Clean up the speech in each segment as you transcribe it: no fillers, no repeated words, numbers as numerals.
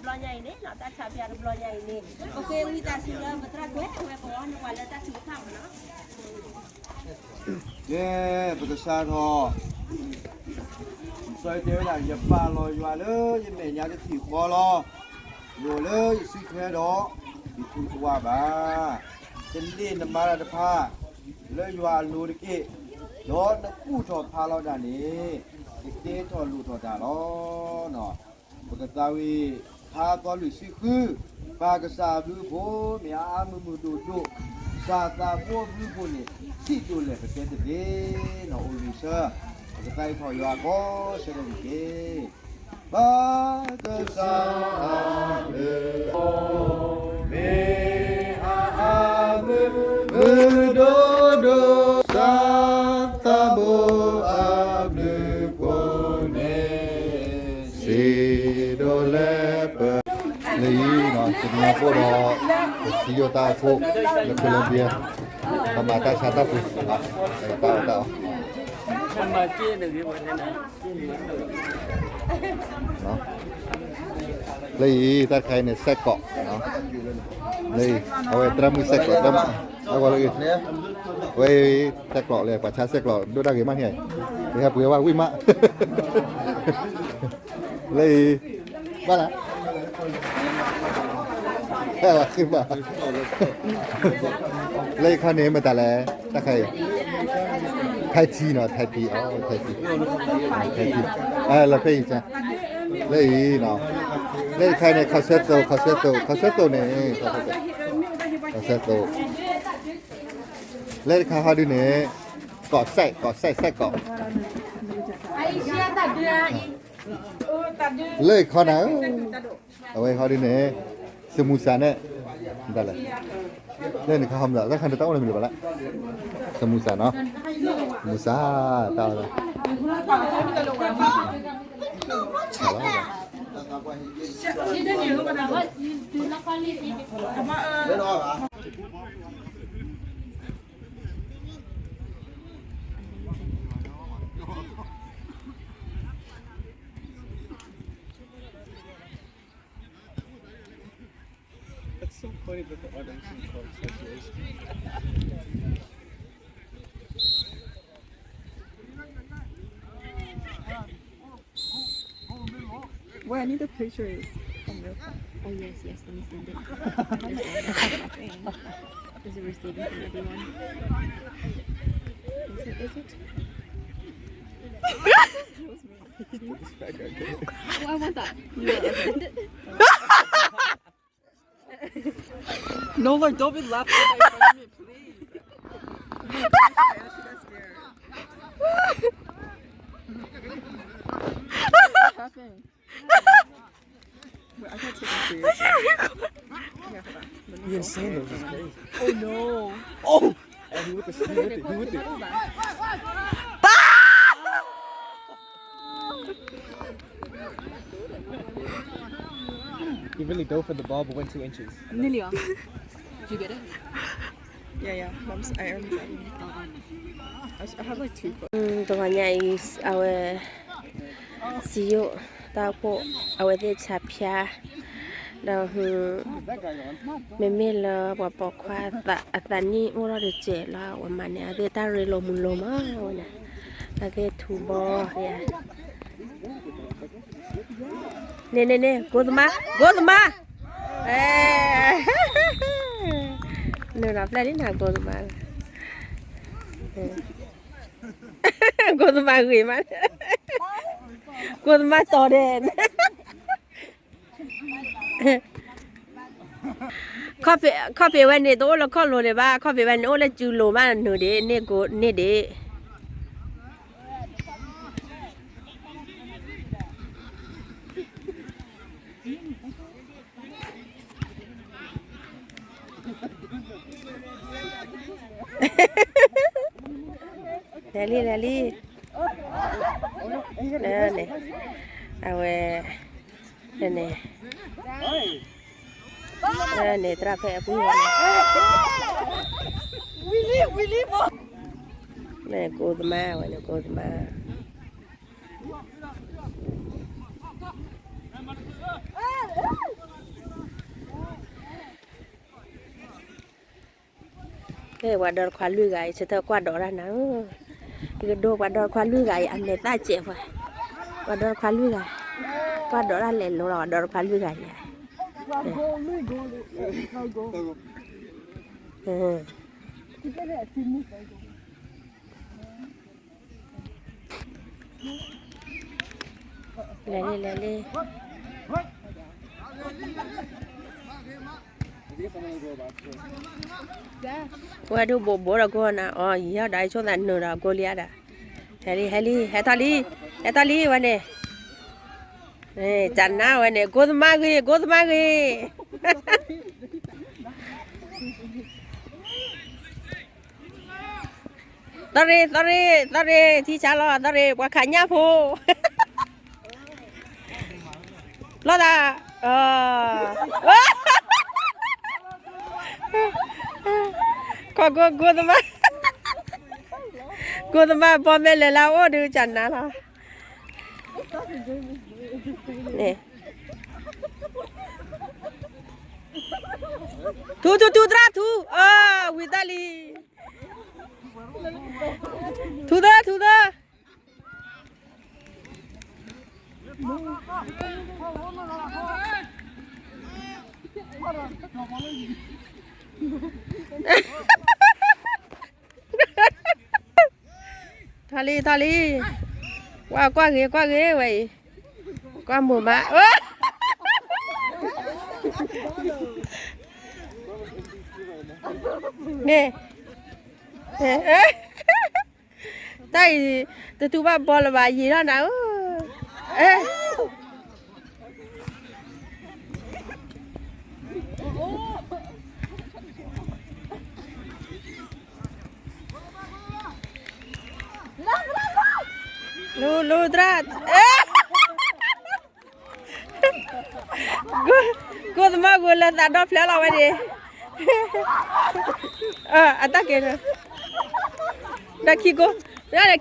บลอยใหญ่เนี่ยเราตัดชาเปียรูปลอยใหญ่เนี่ยโอเควิจารณ์สุดแล้วมาตราเกล็ดเอาไว้ก่อนวันแล้วตัดชุดทำเนาะเย้ปกติทอซอยเดียวน่ะอย่าปลาลอยว่าเลยยังแม่ยาจะถีบคอรออยู่เลยซื้อแค่ดอกมีคุณตัวบ้าเป็นเล่นน้ำมาลาผ้าเลยว่าลูดิกิโดนนักกู้ถอดพาเราด่านนี้เด็กถอดลูถอดด่าล้อเนาะปกติวิพาตอนหรือซื้อคือปากระสาบหรือโบเมียมือดูดูซาตาพวกหรือโบเนี่ยที่ดูเลยประเทศเด็กเนาะโอลิเซอร์ปกติถอยว่าก็เสด็จเกปากระสาบหรือโบเมียมือดูดู Santabo abdukone sidolepe Lei no Singapore Toyota Ford la Colombia Pamata Santa Fu tahu Sama kia được cái vấn đề này. đó Lei ta khai này xe cọ đó Leiเอาไว้ตรามือxe cọตราเอาไว้เลยไว้xe cọเลยป่าช้าxe cọดูได้กี่มันเนี่ยนะครับเผื่อว่าวิ่งมาเลยบ้าละแค่ว่าขึ้นมาเลยข้าวเหนียวมาแต่แล้วถ้าใครไทยจีเนาะไทยปีอ๋อไทยปีเราไปอีกจ้ะเลยเนาะเลยใครในคาเซโตเนี่ยคาเซโตเลยข้าวดูเนี่ยเกาะไส้เกาะเลยข้าวหนาวเอาไว้ข้าวดูเนี่ยสมุสาเนี่ยได้เลยเล่นข้าวหอมแล้วแล้วคันจะต้องอะไรไม่รู้ละสมุสาเนาะสมุสาตาเลยฉลาดIt's so funny that the audience is called speculation. Well, I need the pictures from your phone. Oh yes, let me send it. Is it receiving from everyone? Is it? Oh, I want that. Send it. No, like, don't be laughing in front of me, please. She got scared. What happened? Wait, I can't take it seriously. Yeah, hold on. Ian Sanders is crazy. Oh no. Oh! And he with it. He really dove for the ball but went 2 inches. Nilia, did you get it? Yeah. I already I have like 2 foot. ตัวใหญ่เอาไว้สิโยตาโปเอาไว้ที่ชาเปียเราไม่ละว่าปอกควาตานี่โอ้เราเดือดเจ๋แล้วว่ามันเนี่ยเดือดตาเรลมุนลมอ่ะเนี่ยแล้วก็ทูบอเนี่ยโกดมาเอ๊ะเนี่ยรับแล้วนี่หนาโกดมาโกดมาคุยมันโกดมาต่อเด่นข้อเปวันนี้โตแล้วข้อโลเลยบ้าข้อเปวันโอ้แล้วจูโลมาหนูเด้เนี่ยกูเนี่ยเด้ลลี่เนี่ยเอาไว้เนี่ยตราเพะปุ้ยวิลลี่บอกเนี่ยโกดมาเนี่ยโกดมา ว่าดอควาลุยกายจะเท่ากว่าดอละนะก็โดว่าดอควาลุยกายอันเนต้าเจ็บว่าดอควาลุยกายกว่าดอละเล่นโลดอควาลุยกายเนี่ยเลยว่าดูโบราณก่อนนะอ๋อยี่ห้อได้ช่วงนั้นหนูเราโกเลียดอ่ะเฮตาลีวันนี้จันนาวันนี้กูสมากีตอรีที่ชาลอตอรีว่าขายยาพูรถกูทำไมพอแม่เลยแล้วโอ้ดูจันนะล่ะนี่ทูตราทูวิตาลีทูเดอทาลีว่ากว้างเงี้ยไว้กว้างหมู่มานี่ได้แต่ทุกบ้านบอลบายยีแล้วนะลูตรากูทำไมกูเล่นแต่ดอกเพลย์เราไม่ดีอันตะเกียร์นักขี้กูนั่นแหละ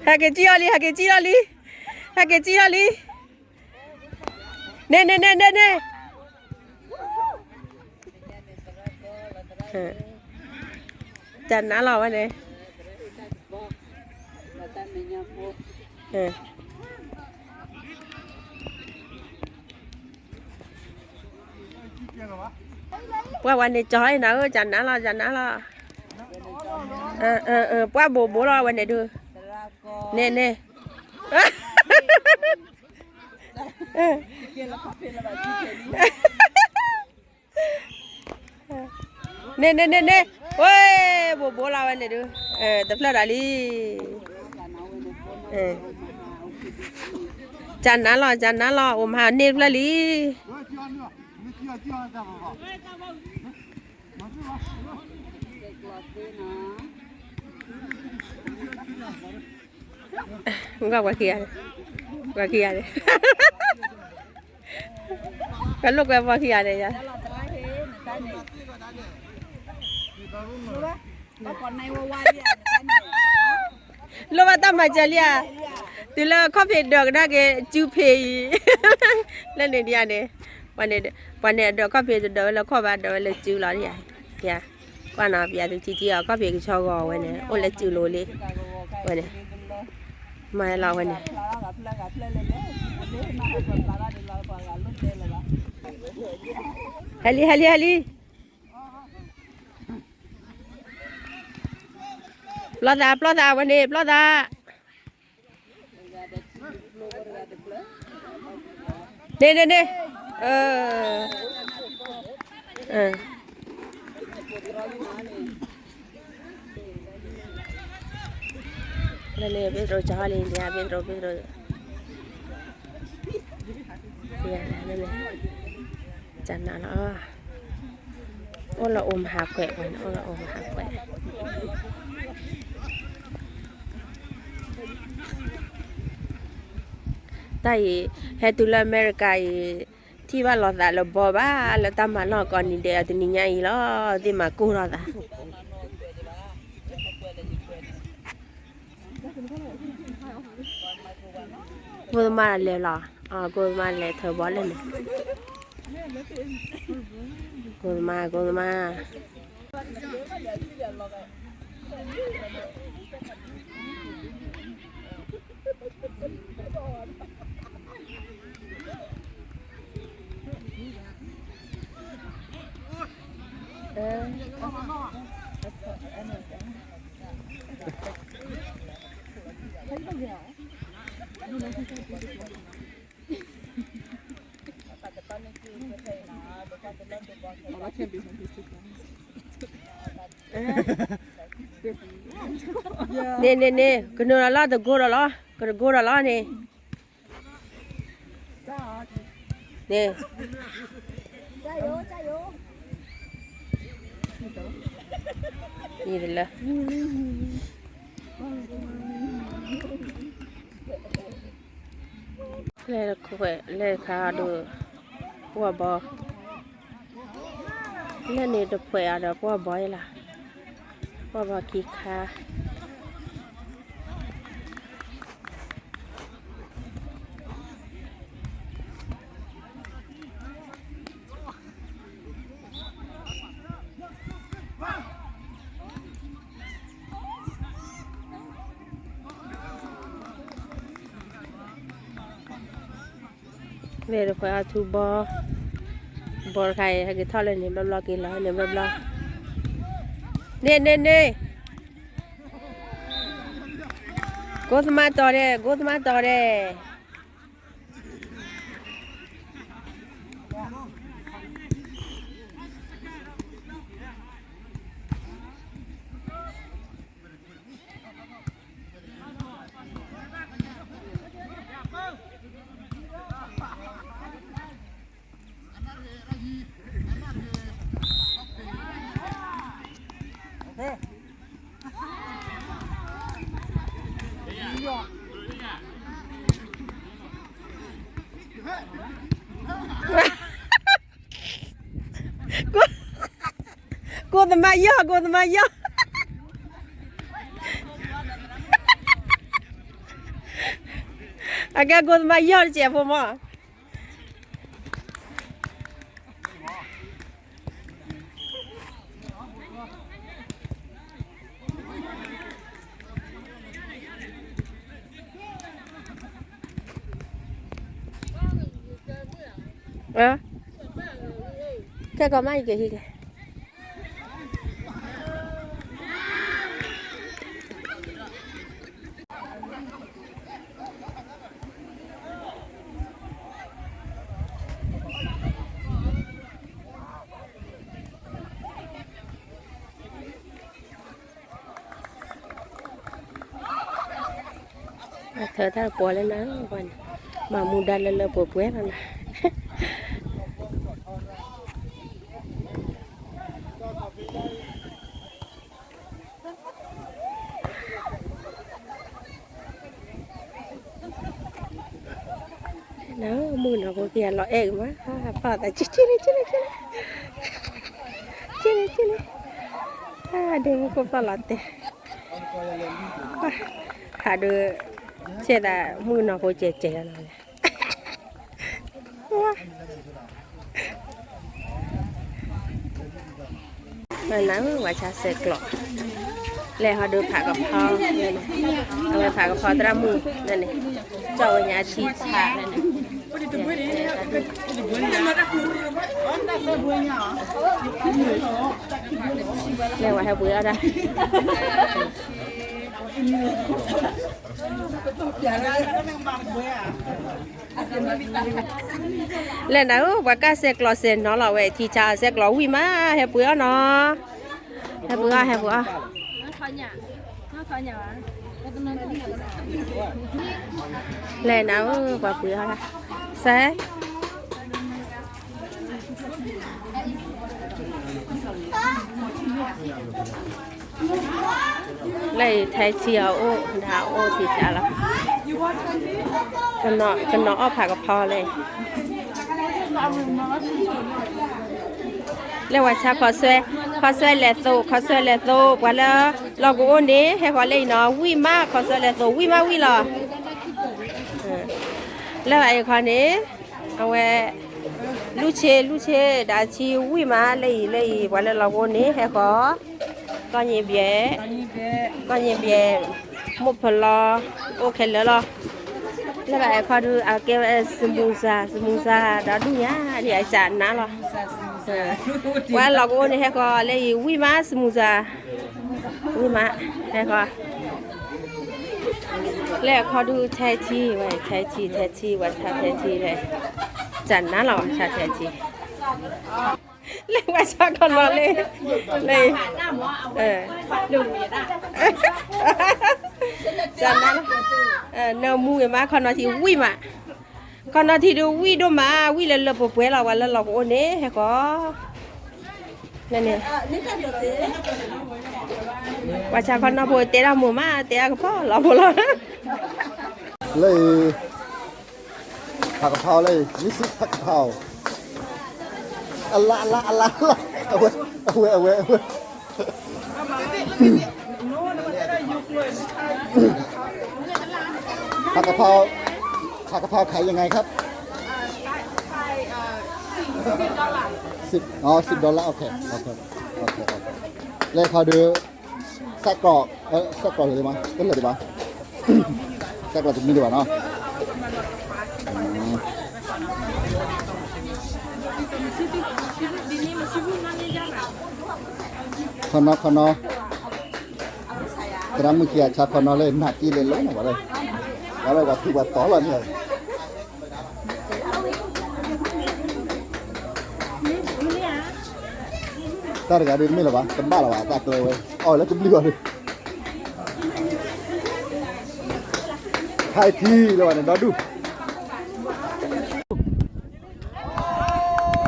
ฮะเกจิอาลีเน่จันนะเราไว้เนี่ยว่าวันนี้จอยนะจันนะเราว่าโบเราวันนี้ดูเน่เน่โอ้ยโบเราวันนี้ดูแต่เพลดาลีจันนะเราหาเนฟลาลีมึงก็ว่าเคียเลยกันลูกแบบว่าเคียเลยจ้ะลูกว่าตั้มมาเจริญตีละคอฟฟี่ดอกได้แกจูเพย์เล่นในเดียเนี่ยวันนี้ดอกคอฟฟี่ดอกแล้วข้อบ้านดอกแล้วจูแล้วเนี่ยก่อนหน้าปีที่จีอ่ะคอฟฟี่ก็ชอบกันวันนี้โอ้แล้วจูโลเลยวันนี้มาเราวันนี้ฮัลลีปลอดาวันนี้ปลอดาเน่นี่Pedro Charlie dia Pedro dia nèจันนะเนาะโอ้ละอมหาแกะวันโอ้ละอมหาแกะ tại hệ tụ là America thì ba lọt đã là bỏ ba là ta mà nó còn đi để thì nhảy lo thì mà cô lo ta cô mà lẹ lo cô mà lẹ thở bỏ lên này cô mà Oh, that can't be from his nè nè nè cái nó là được cô là lo nè nè gì là lên khỏe lên khá được qua bò lên này được khỏe được qua bò là qua bò kỳ khá về được phải thu bò khai hay cái thao lên này lo kia là này lo nè cô thầm to đấy cô thầm yo aga cô thầm yo chị phụ mà cái có mai cái gì kìa thở ta bỏ lên đó còn mà mua đan lên bỏ quét rồi nè nó mua nó có kia lọ egg mà phải ta chích đừng có phải lọt thế được xe đã mua nó có chết rồi mà nắng và cha sẽ cọ lẹ họ được thả cặp phao này này họ thả cặp phao ra mù này này cho ở nhà chi xả này này lẹ vào hai bữa ra lên nào và cá xe cò xe nó là vậy thì cha xe cò huy má hay bữa nó hay bữa lên nào và bữa ra xe lấy thái chiều ô đào ô thì chả là กันเนาะอ้อผักกับพอเลยเรียกว่าชาขอสวยแลโตกว่าแล้วเราก็โอนนี้ให้ขอเลยเนาะวิมากขอสวยแลโตวิมากวิหรอแล้วไอ้คนนี้เอาไว้ลูเชดาชีวิมาเลยกว่าแล้วเราก็นี้ให้ขอก็ยิบเย่มุพลอโอเคแล้วล่ะแล้วไอ้คนดูเอาเก็บสมุนซาดาดุยาเดี๋ยวจานนะล่ะว่าเราก็นี่ให้ก็เลยวิมาสมุนซาวิมาให้ก็แล้วเขาดูแท้ที่ไว้แท้ที่ว่าชาแท้ที่เลยจานนะเราชาแท้ที่เรียกว่าชาคนมาเลยจานนั้นเนื้อมูมาคนนาทีวิมาคนนาทีดูวิดูมาวิเลยเราปุ๊บเราวันแล้วเราโอเน่ให้ก็นั่นเนี่ยว่าชาคนนาพูดเตะเราหมู่มาเตะก็พอเราพอแล้วเลยผักกะเพราเลยนี่คือผักกะเพราอัลละเอาไว้ผักกะเพราขายยังไงครับ$10โอเคเลยเขาดูไส้กรอกเลยดีมั้ยก็เลยดีมั้ยไส้กรอกจะมีดีกว่าเนาะคอนอตรามือเขียชาคอนอเลยหนักกี่เลยล้มหมดเลยว่าที่ว่าต่อแล้วเนี่ยตาเด็กอะไรไม่หรอวะเป็นบ้าหรอวะตาเกลียวแล้วจะเบื่อเลยไทยทีเลยวะเนี่ยดู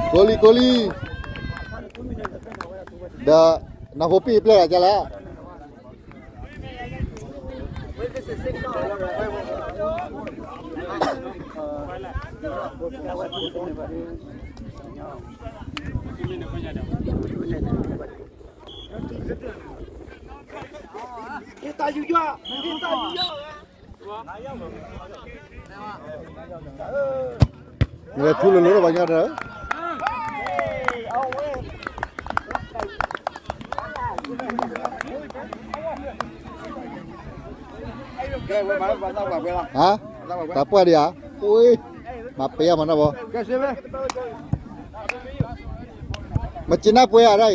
โกลีเดอะนาโฮปี้เปล่าจะแล้วเนี่ยทุเรศอะไรบ้างเนี่ยฮะตาเปื่อยดิอ่ะอุ้ยมาเปียมันนะบ่มาจีน่าเปื่อยอะไร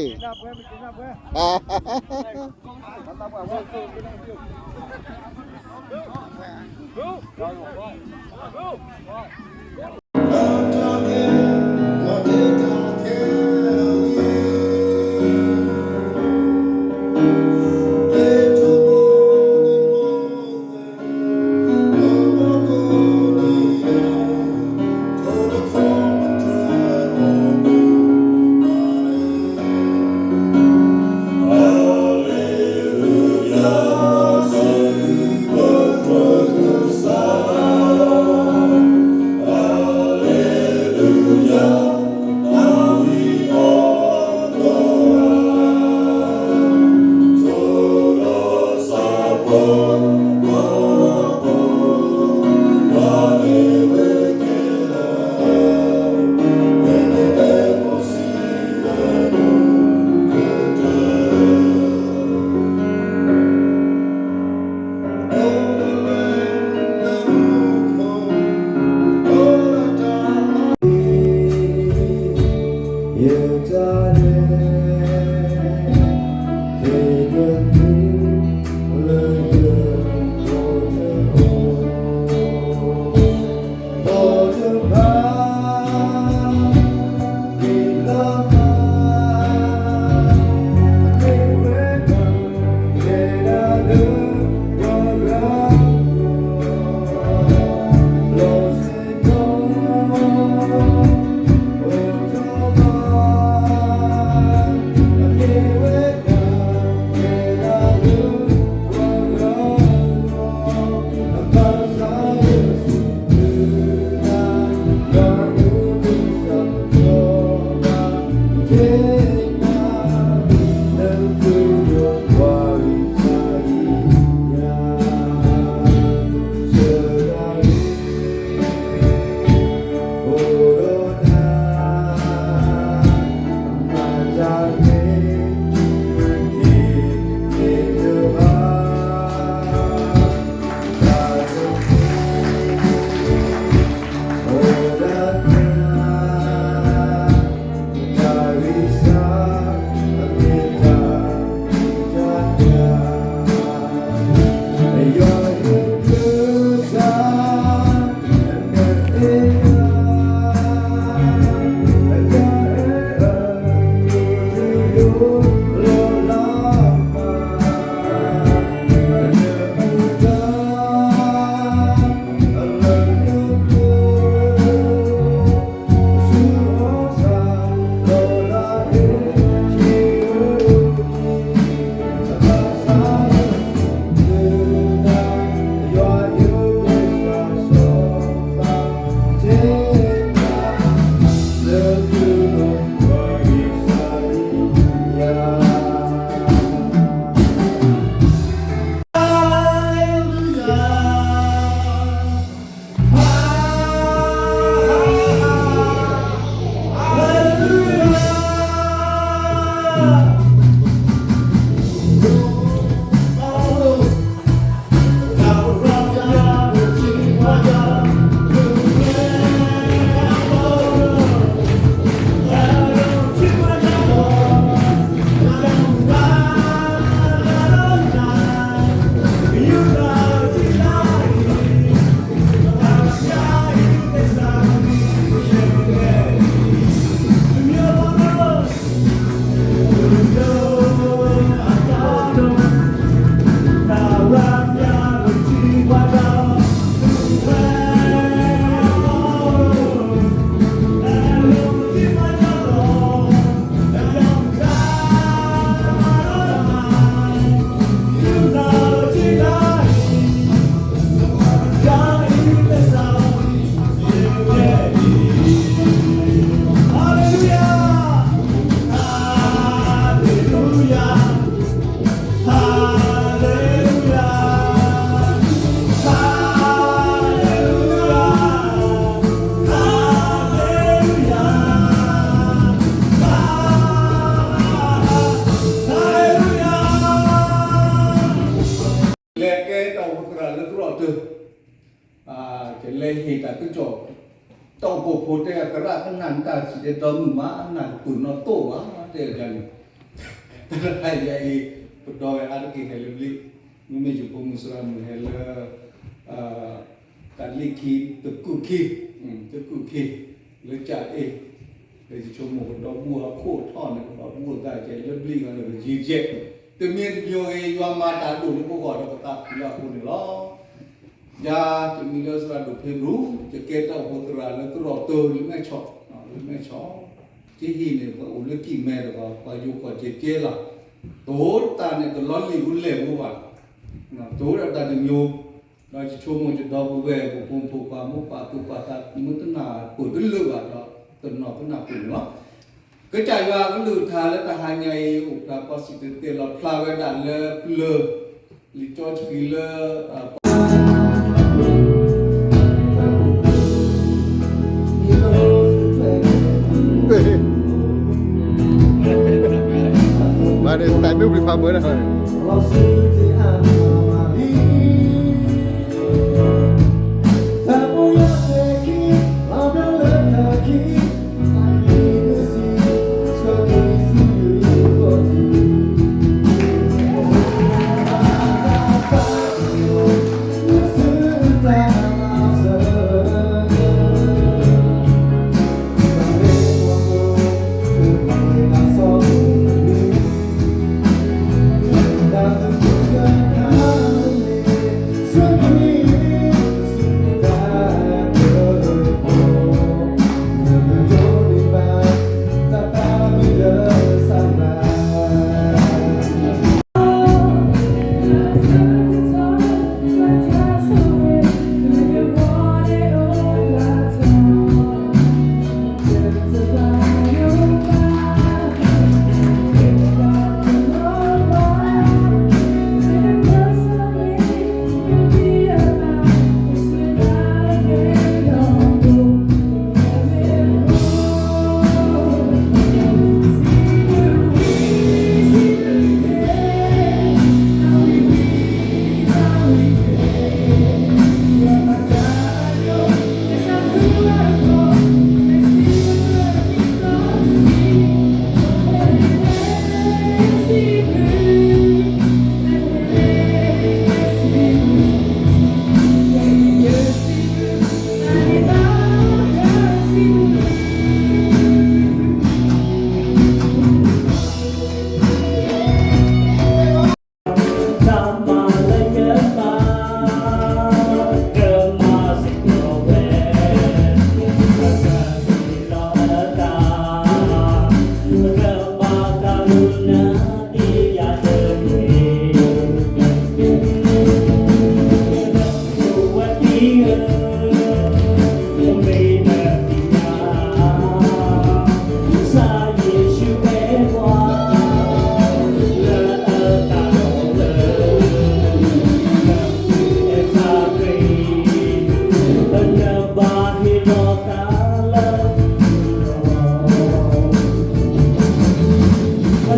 tao bộ phốt cái ra cái nàn ta chỉ để tôm mà nàn tụi nó tổ á để gần hay vậy đôi ăn cái hay lưu mình chụp một số mình hay là cái ly khí từ cụ khí lấy trả để cho một đó mua khô thon này đó mua cái lưu ly cái là gì chết tự nhiên vô mà ta đủ những câu gọi đó ta là cô này lo ya chimila sra do phebru che keta hotra le tro to le me cho chi hi ne ko le ki me ro pa yu ko che la to ta ne ko lo li bu le bu ba na to ra ta de myo na chi cho mo che do bu ve bu pum pu pa mu pa tu pa ta mu tu na ko tu lu ba đó tu no ko na pu no cái trải qua cái lượt thà là ta hai ngày ục là có sự tiền tiền là flower đàn lơ li cho chỉ lơ mà để tại biết pha mới là thôi Hãy subscribe cho kênh Ghiền Mì Gõ để không bỏ lỡ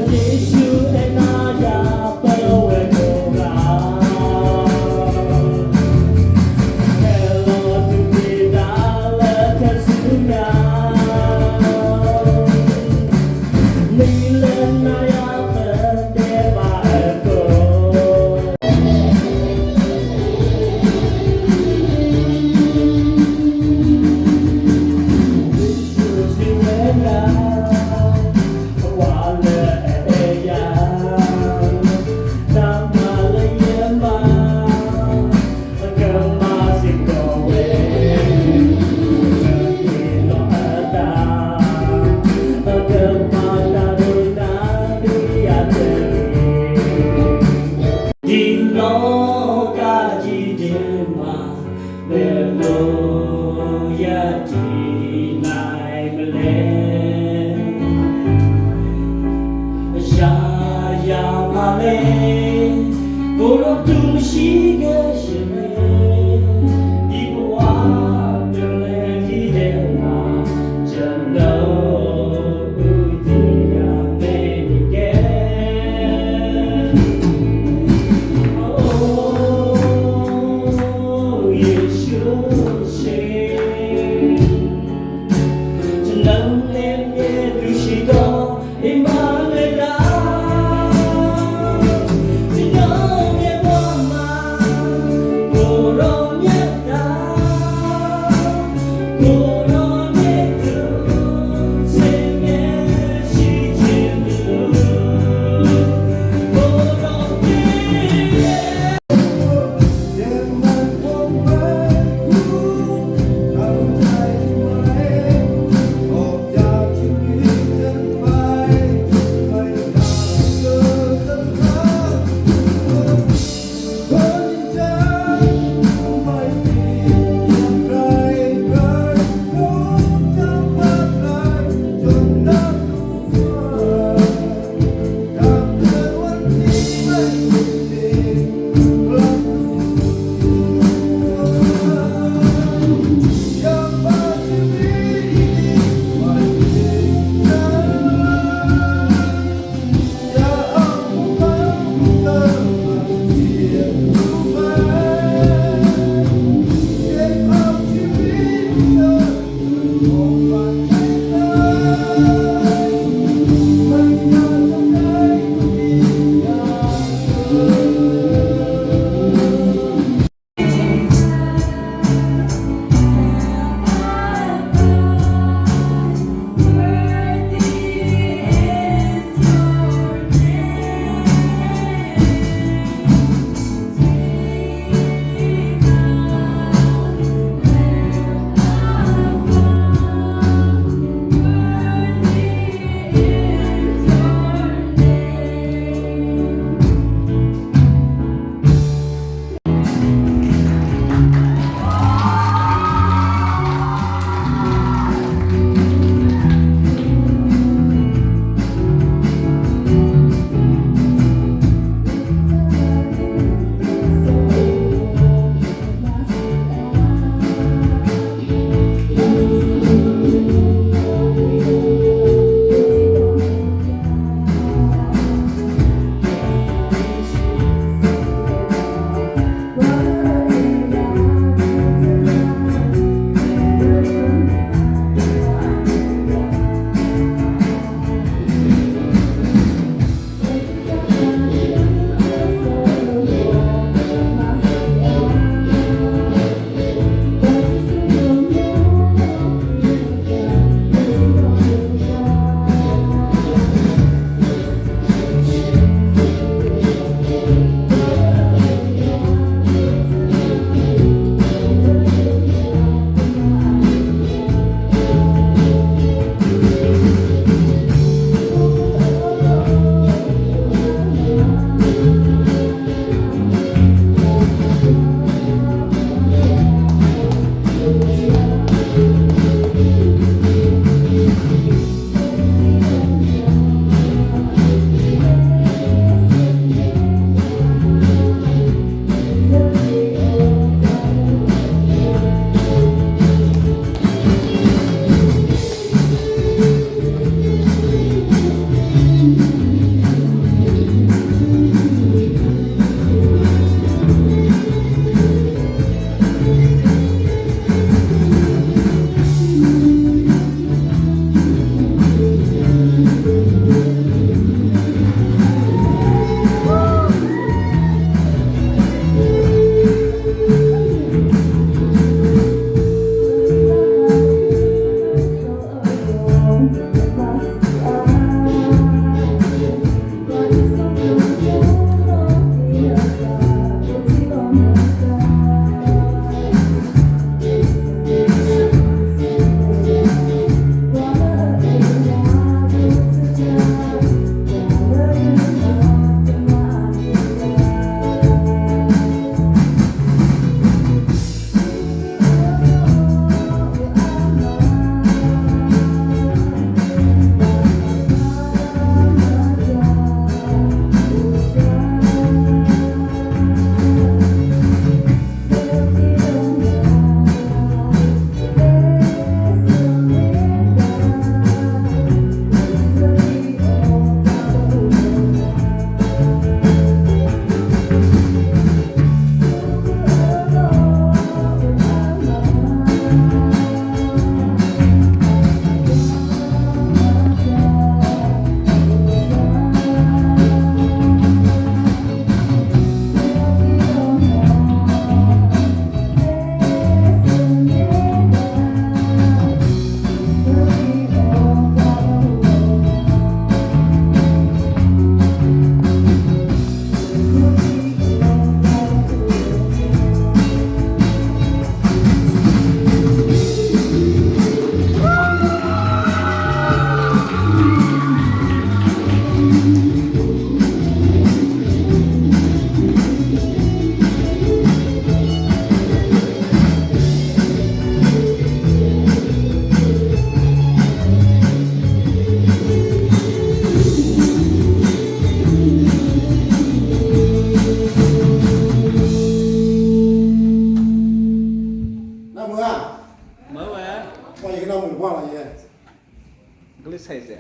Hãy subscribe cho kênh Ghiền Mì Gõ để không bỏ lỡ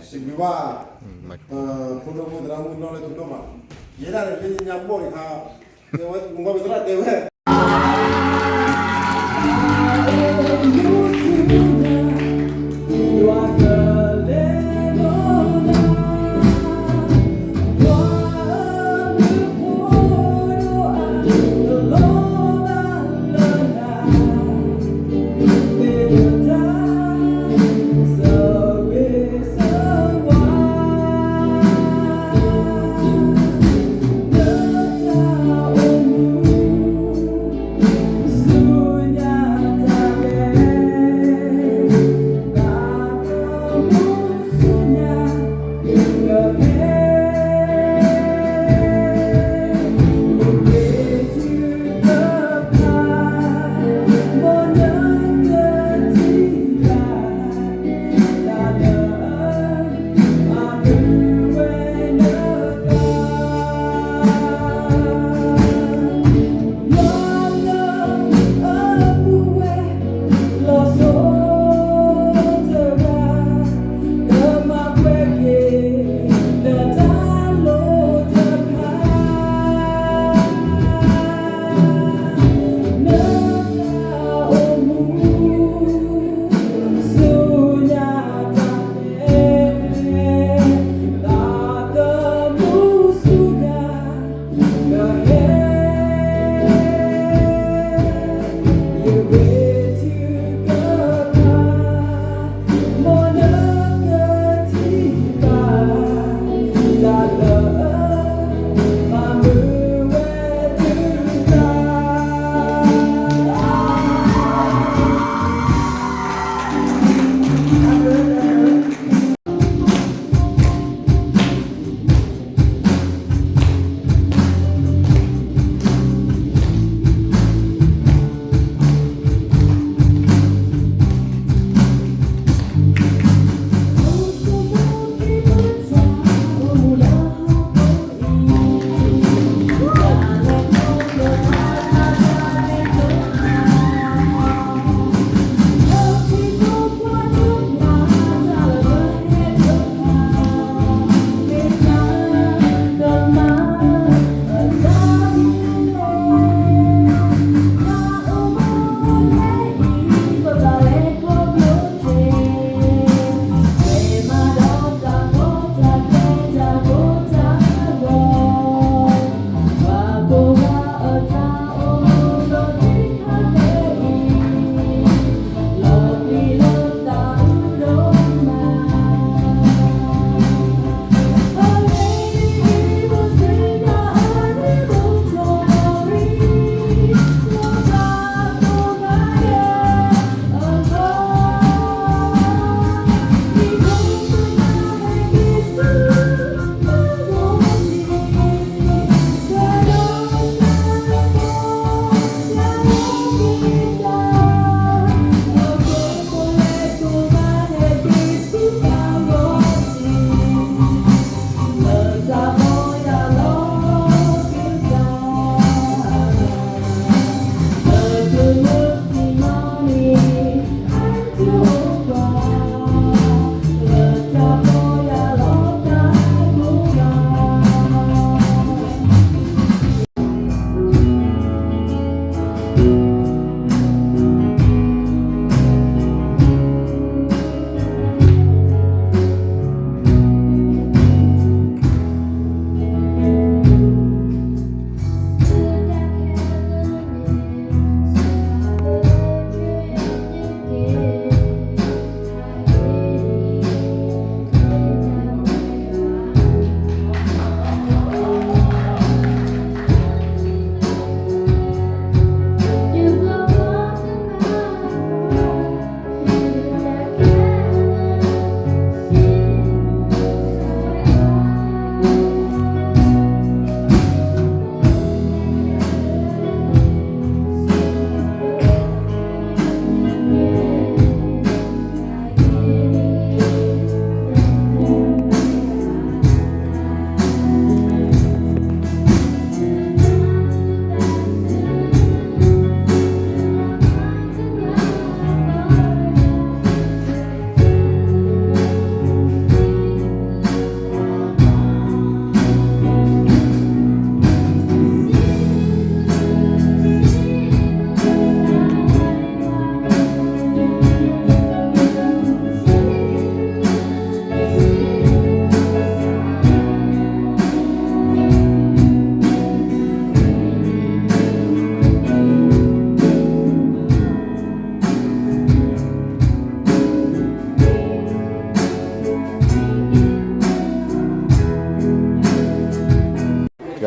seguiva quello della non le tutto ma ieri le linee buone che non va vedere deve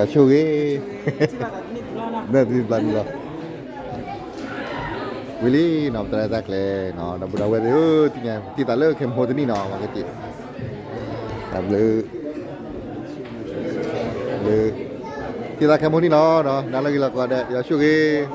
cả show cái đây thì lần rồi Willy nó tới ra cái nó đã bắt đầu với thì nhà thì ta lỡ kem hồ thì nó mà cái chị làm lỡ lỡ thì ta kem hồ thì nó đang là cái là qua đây show cái